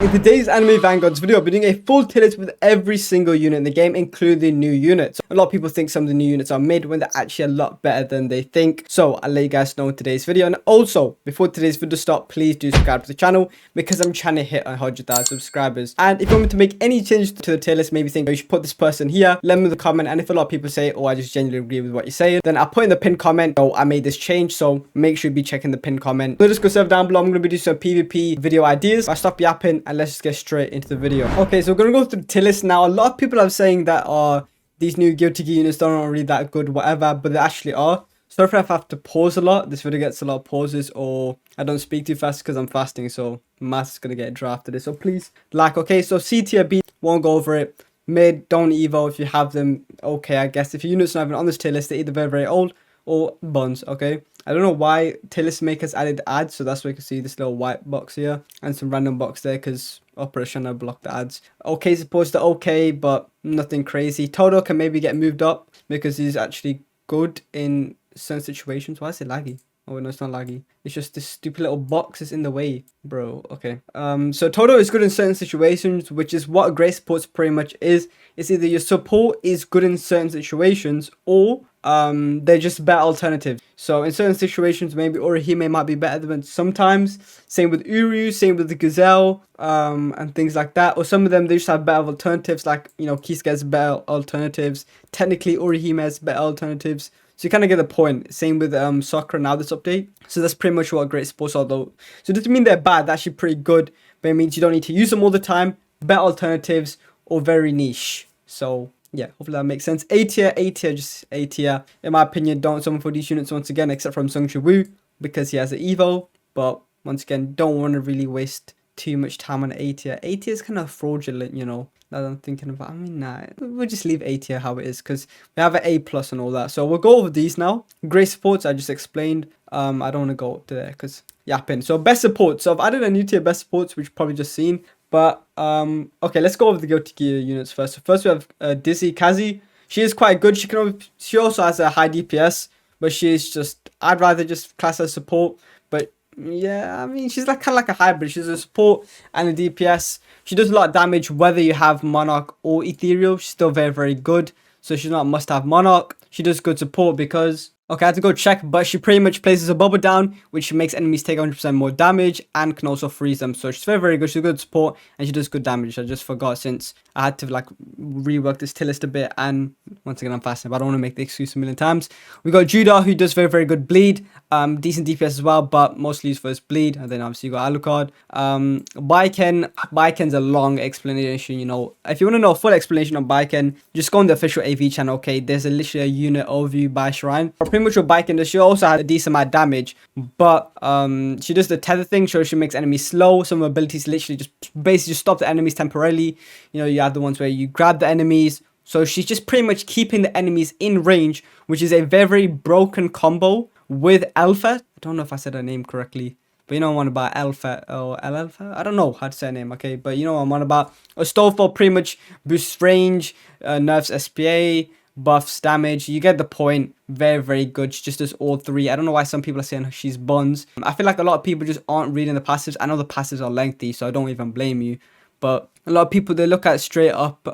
In today's anime Vanguards video, I'll be doing a full tier list with every single unit in the game, including new units. A lot of people think some of the new units are mid when they're actually a lot better than they think. So I'll let you guys know in today's video. And also, before today's video starts, please do subscribe to the channel because I'm trying to hit 100,000 subscribers. And if you want me to make any changes to the tier list, maybe think you should put this person here, let me know in the comment. And if a lot of people say, oh, I just genuinely agree with what you're saying, then I'll put in the pinned comment, oh, I made this change. So make sure you be checking the pinned comment. So just go serve down below. I'm going to be doing some PvP video ideas. I'll stop yapping and let's just get straight into the video. Okay, so we're gonna go through the tier list now. A lot of people are saying that these new Guilty Gear units don't really that good, whatever, but they actually are. Sorry if I have to pause a lot. This video gets a lot of pauses, or I don't speak too fast because I'm fasting, so my math's gonna get drafted. So please okay. So C tier B, won't go over it. Mid, don't evo if you have them. Okay, I guess if your units not even on this tier list, they're either very old or buns. Okay, I don't know why tier list makers added ads, so that's why you can see this little white box here and some random box there because Operation to block the ads. Okay, supposed to okay, but nothing crazy. Toto can maybe get moved up because he's actually good in certain situations. Why is it laggy? Oh no, it's not laggy. It's just this stupid little box is in the way, bro. Okay. So Toto is good in certain situations, which is what a great support pretty much is. It's either your support is good in certain situations or they're just better alternatives. So in certain situations, maybe Orihime might be better than sometimes. Same with Uru, same with the Gazelle, and things like that. Or some of them, they just have better alternatives, like, you know, Kisuke has better alternatives. Technically, Orihime has better alternatives. So you kind of get the point. Same with Sakura now, this update. So that's pretty much what great supports are, though. So it doesn't mean they're bad. They're actually pretty good. But it means you don't need to use them all the time. Better alternatives or very niche. So yeah, hopefully that makes sense. A tier, just A tier. In my opinion, don't summon for these units once again, except from Sung Wu because he has an Evo. But once again, don't want to really waste too much time on A tier. A tier is kind of fraudulent, you know. Now that I'm thinking about, I mean, nah, we'll just leave A tier how it is because we have an A plus and all that. So we'll go over these now. Great supports, I just explained. I don't want to go up to there because yapping. So best supports. So I've added a new tier best supports, which you've probably just seen. But okay, let's go over the Guilty Gear units first. So first we have Dizzy Kazi. She is quite good. She also has a high DPS, but she's just, I'd rather just class her support. But yeah, I mean, she's like kind of like a hybrid. She's a support and a DPS. She does a lot of damage whether you have Monarch or Ethereal. She's still very good. So she's not a must-have Monarch. She does good support because, okay, I had to go check, but she pretty much places a bubble down, which makes enemies take 100% more damage and can also freeze them. So she's very good. She's good support and she does good damage. I just forgot since I had to like rework this tier list a bit. And once again, I'm fasting, but I don't want to make the excuse a million times. We got Judah, who does very good bleed. Decent DPS as well, but mostly used for his bleed. And then obviously you got Alucard. Baiken's a long explanation, you know. If you want to know a full explanation on Baiken, just go on the official AV channel, okay? There's literally a unit overview by Shrine. Pretty much with Baiken, she also had a decent amount of damage, but she does the tether thing, so she makes enemies slow. Some abilities literally just basically just stop the enemies temporarily. You know, you have the ones where you grab the enemies. So she's just pretty much keeping the enemies in range, which is a very broken combo with Alpha. I don't know if I said her name correctly, but you know what I'm on about, Alpha or Alpha. I don't know how to say her name, okay? But you know what I'm on about. Astolfo pretty much boosts range, nerfs SPA, buffs damage. You get the point. Very good. She just does all three. I don't know why some people are saying she's buns. I feel like a lot of people just aren't reading the passives. I know the passives are lengthy, so I don't even blame you. But a lot of people, they look at straight up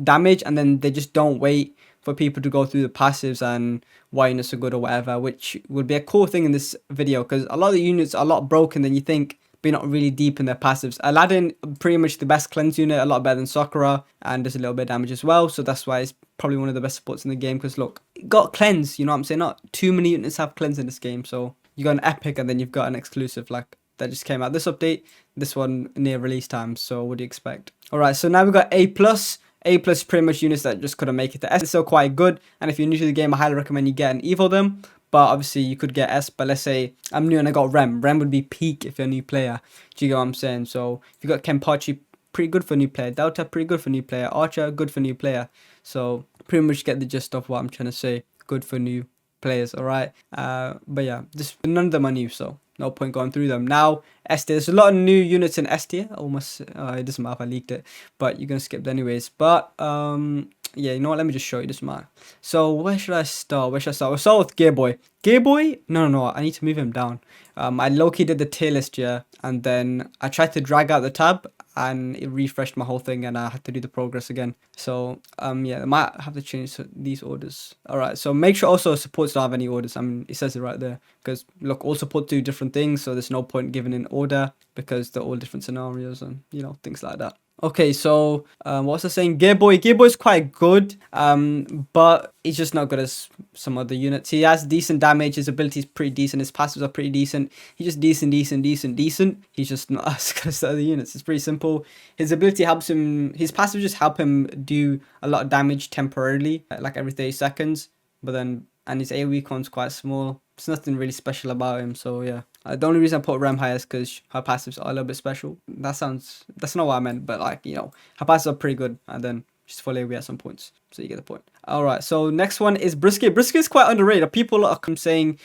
damage and then they just don't wait for people to go through the passives and why units are good or whatever, which would be a cool thing in this video because a lot of the units are a lot broken than you think, but you're not really deep in their passives. Aladdin, pretty much the best cleanse unit, a lot better than Sakura, and does a little bit of damage as well, so that's why it's probably one of the best supports in the game because look, it got cleanse, you know what I'm saying? Not too many units have cleanse in this game, so you got an epic and then you've got an exclusive like that just came out this update, this one near release time, so what do you expect? Alright, so now we've got A+. A+ pretty much units that just couldn't make it to S. It's still quite good, and if you're new to the game, I highly recommend you get and evo them. But obviously you could get S, but let's say I'm new and I got Rem. Rem would be peak if you're a new player. Do you get what I'm saying? So if you got Kenpachi, pretty good for a new player. Delta, pretty good for a new player. Archer, good for a new player. So pretty much get the gist of what I'm trying to say. Good for new players, alright? But yeah, none of them are new, so no point going through them. Now, S tier, there's a lot of new units in S tier. Almost, it doesn't matter if I leaked it, but you're gonna skip it anyways. But yeah, you know what? Let me just show you this map. So where should I start? We'll start with Gear Boy. Gear Boy? No. I need to move him down. I low-key did the tier list, yeah, and then I tried to drag out the tab, and it refreshed my whole thing, and I had to do the progress again. So yeah, I might have to change these orders. All right, so make sure also supports don't have any orders. I mean, it says it right there, because look, all support do different things, so there's no point giving in order because they're all different scenarios and things like that. Okay, so what's I saying? Gear Boy is quite good, but he's just not good as some other units. He has decent damage, his ability is pretty decent, his passives are pretty decent. He's just decent. He's just not as good as the other units. It's pretty simple. His ability helps him, his passives just help him do a lot of damage temporarily, like every 30 seconds. But then, and his AoE con's quite small. There's nothing really special about him, so yeah. The only reason I put Rem high is because her passives are a little bit special. That's not what I meant, but like, her passives are pretty good, and then she's full AoE at some points, so you get the point. Alright, so next one is Brisket. Brisket is quite underrated. People are saying,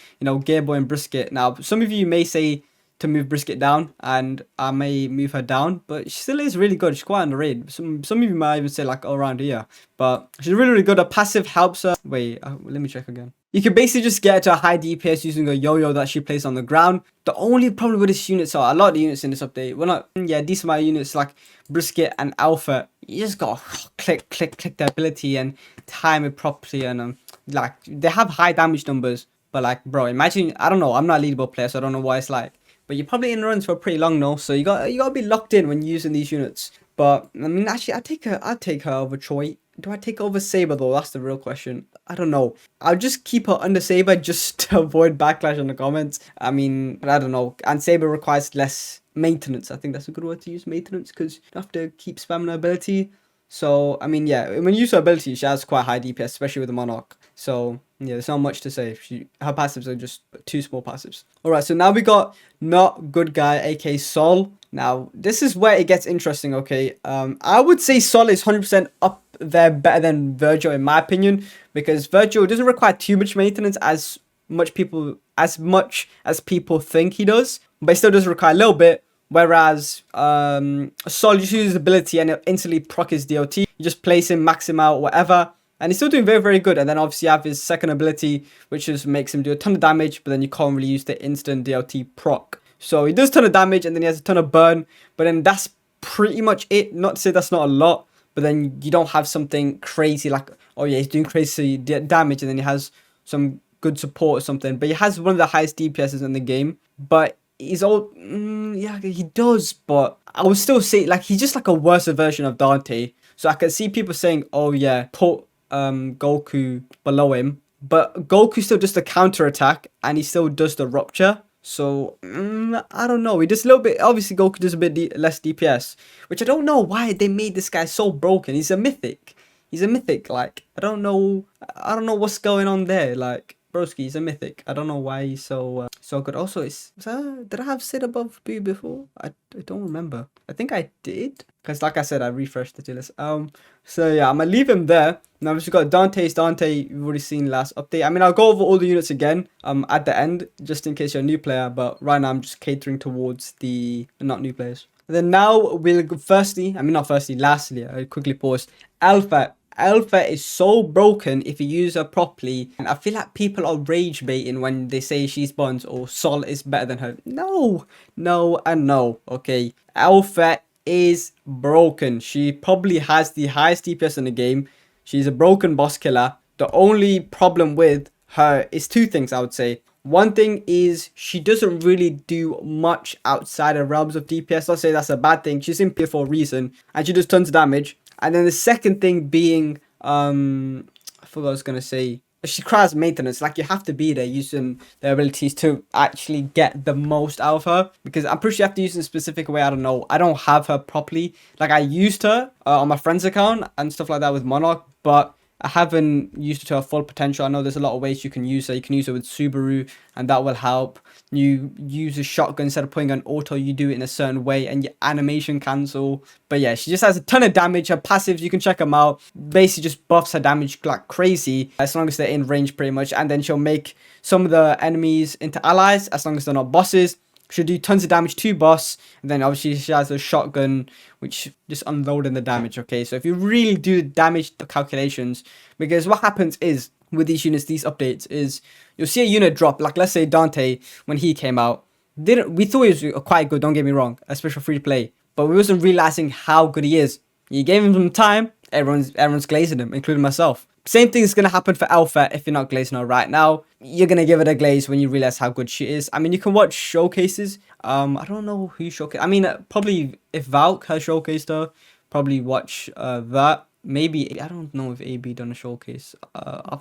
Gear Boy and Brisket. Now, some of you may say to move Brisket down, and I may move her down, but she still is really good. She's quite underrated. Some of you might even say like around here, but she's really good. Her passive helps her. Wait, let me check again. You can basically just get to a high DPS using a yo-yo that she plays on the ground. The only problem with this unit, so a lot of the units in this update, well, not, yeah, decent amount of units like Brisket and Alpha, you just gotta click the ability and time it properly, and like, they have high damage numbers, but like, bro, imagine, I don't know, I'm not a leaderboard player, so I don't know what it's like, but you're probably in runs for pretty long now, so you gotta be locked in when using these units. But I mean, actually, I'd take her over Troy. Do I take over Saber though? That's the real question. I don't know. I'll just keep her under Saber just to avoid backlash in the comments. I mean, I don't know. And Saber requires less maintenance. I think that's a good word to use, maintenance, because you have to keep spamming her ability. So, I mean, yeah, when you use her ability, she has quite high DPS, especially with the Monarch. So, yeah, there's not much to say. Her passives are just two small passives. Alright, so now we got Not Good Guy, aka Sol. Now, this is where it gets interesting, okay? I would say Sol is 100% up there better than Virgil, in my opinion, because Virgil doesn't require too much maintenance as much as people think he does, but it still does require a little bit. Whereas Sol just uses ability and it instantly proc his DOT. You just place him, max him out, whatever, and he's still doing very, very good. And then obviously you have his second ability, which just makes him do a ton of damage, but then you can't really use the instant DOT proc. So he does a ton of damage, and then he has a ton of burn, but then that's pretty much it. Not to say that's not a lot, but then you don't have something crazy like, oh yeah, he's doing crazy damage, and then he has some good support or something. But he has one of the highest DPSs in the game, but he's all, yeah, he does, but I would still say, like, he's just like a worse version of Dante. So I can see people saying, oh yeah, put Goku below him, but Goku still does the counter attack, and he still does the rupture. So, I don't know. He does a little bit, obviously Goku does a bit less DPS, which I don't know why they made this guy so broken. He's a mythic. Like, I don't know what's going on there. Like, broski, he's a mythic. I don't know why he's so good. Also, did I have Cid above B before? I don't remember. I think I did, because like I said, I refreshed the tier list. So yeah, I'm gonna leave him there. Now we've got Dante. You've already seen last update. I mean, I'll go over all the units again at the end, just in case you're a new player, but right now I'm just catering towards the not new players. And then now we'll go lastly, I'll quickly pause. Alpha is so broken if you use her properly, and I feel like people are rage baiting when they say she's buns or Sol is better than her. No, and no. Okay, Alpha is broken. She probably has the highest DPS in the game. She's a broken boss killer. The only problem with her is two things, I would say. One thing is she doesn't really do much outside of realms of DPS. I'll say that's a bad thing. She's in P for a reason, and she does tons of damage. And then the second thing being, I forgot what I was going to say. She requires maintenance. Like, you have to be there using their abilities to actually get the most out of her. Because I'm pretty sure you have to use in a specific way. I don't know. I don't have her properly. Like, I used her on my friend's account and stuff like that with Monarch, but I haven't used it to her full potential. I know there's a lot of ways you can use her. You can use it with Subaru, and that will help. You use a shotgun instead of putting an auto, you do it in a certain way, and your animation cancel. But yeah, she just has a ton of damage. Her passives, you can check them out, basically just buffs her damage like crazy, as long as they're in range pretty much. And then she'll make some of the enemies into allies, as long as they're not bosses. Should do tons of damage to boss, and then obviously she has a shotgun which just unloading the damage. Okay, so if you really do damage calculations, because what happens is with these units, these updates, is you'll see a unit drop, like let's say Dante when he came out. We thought he was quite good, don't get me wrong, especially free to play, but we wasn't realizing how good he is. You gave him some time, everyone's glazing him, including myself. Same thing is going to happen for Alpha if you're not glazing her right now. You're going to give it a glaze when you realize how good she is. I mean, you can watch showcases. I don't know who showcase. I mean, probably if Valk has showcased her, probably watch that. Maybe, I don't know if AB done a showcase. I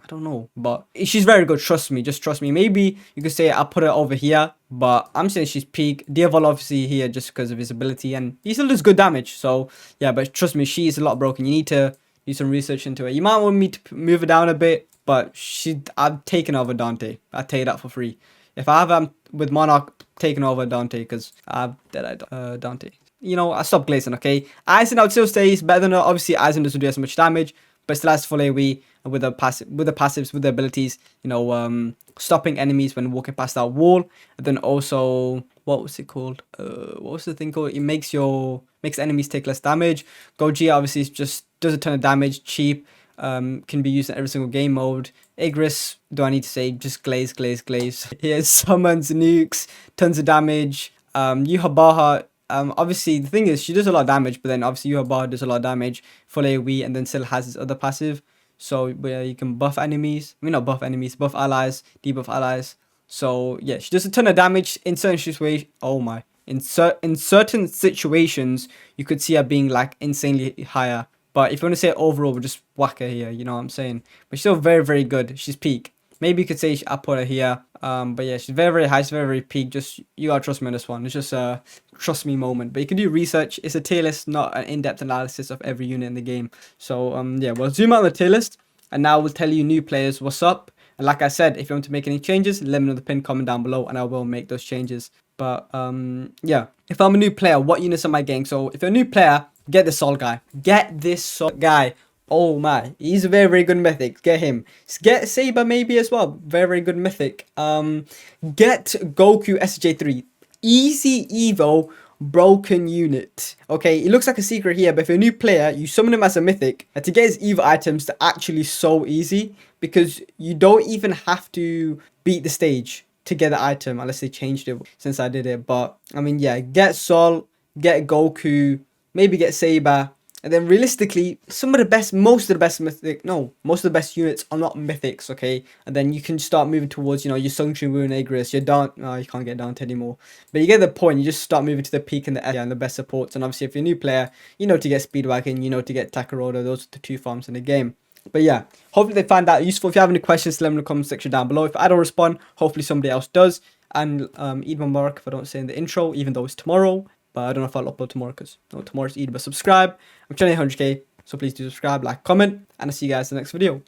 don't know, but she's very good. Trust me, just trust me. Maybe you could say I'll put her over here, but I'm saying she's peak. Diavol obviously here just because of his ability, and he still does good damage. So yeah, but trust me, she is a lot broken. You need to do some research into it. You might want me to move her down a bit, but I've taken over Dante. I tell you that for free. If I have with Monarch taken over Dante, because I've Dante. You know, I stopped glazing. Okay, Aizen I would still say is better than her. Obviously Aizen doesn't do as much damage, but still has full AoE with the passives, with the abilities. You know, stopping enemies when walking past that wall, and then also what was it called? What was the thing called? It makes enemies take less damage. Goji obviously just does a ton of damage, cheap, can be used in every single game mode. Igris, do I need to say, just glaze. He has summons, nukes, tons of damage. Yuhabaha, obviously the thing is she does a lot of damage, but then obviously Yuhabaha does a lot of damage, full AoE, and then still has his other passive. So where you can buff enemies, I mean not buff enemies, buff allies, debuff allies. So yeah, she does a ton of damage in certain situations. Oh my. In certain situations, you could see her being like insanely higher. But if you want to say overall, we'll just whack her here. You know what I'm saying? But she's still very, very good. She's peak. Maybe you could say I'll put her here. But yeah, she's very, very high. She's very, very peak. Just, you gotta trust me on this one. It's just a trust me moment. But you can do research. It's a tier list, not an in-depth analysis of every unit in the game. So yeah, we'll zoom out on the tier list. And now we'll tell you new players what's up. And like I said, if you want to make any changes, let me know in the pinned comment down below, and I will make those changes. But yeah, if I'm a new player, what units am I getting? So if you're a new player, get this Sol guy. Get this Sol guy. Oh my, he's a very, very good mythic. Get him. Get Saber maybe as well. Very, very good mythic. Get Goku SJ3. Easy Evo broken unit. Okay, it looks like a secret here, but if you're a new player, you summon him as a mythic, and to get his Evo items, they're actually so easy because you don't even have to beat the stage to get the item unless they changed it since I did it. But I mean, yeah, get Sol, get Goku, maybe get Saber. And then realistically, most of the best units are not mythics, okay? And then you can start moving towards, you know, your Sung Chun Wu and Igris, you can't get Dante anymore. But you get the point, you just start moving to the peak and the S and the best supports. And obviously if you're a new player, you know to get Speedwagon, you know to get Takaroda, those are the two farms in the game. But yeah, hopefully they find that useful. If you have any questions, let me know in the comment section down below. If I don't respond, hopefully somebody else does. And Eid Mubarak if I don't say in the intro, even though it's tomorrow. But I don't know if I'll upload tomorrow because tomorrow's Eid. But subscribe. I'm trying to hit 100k, so please do subscribe, like, comment, and I'll see you guys in the next video.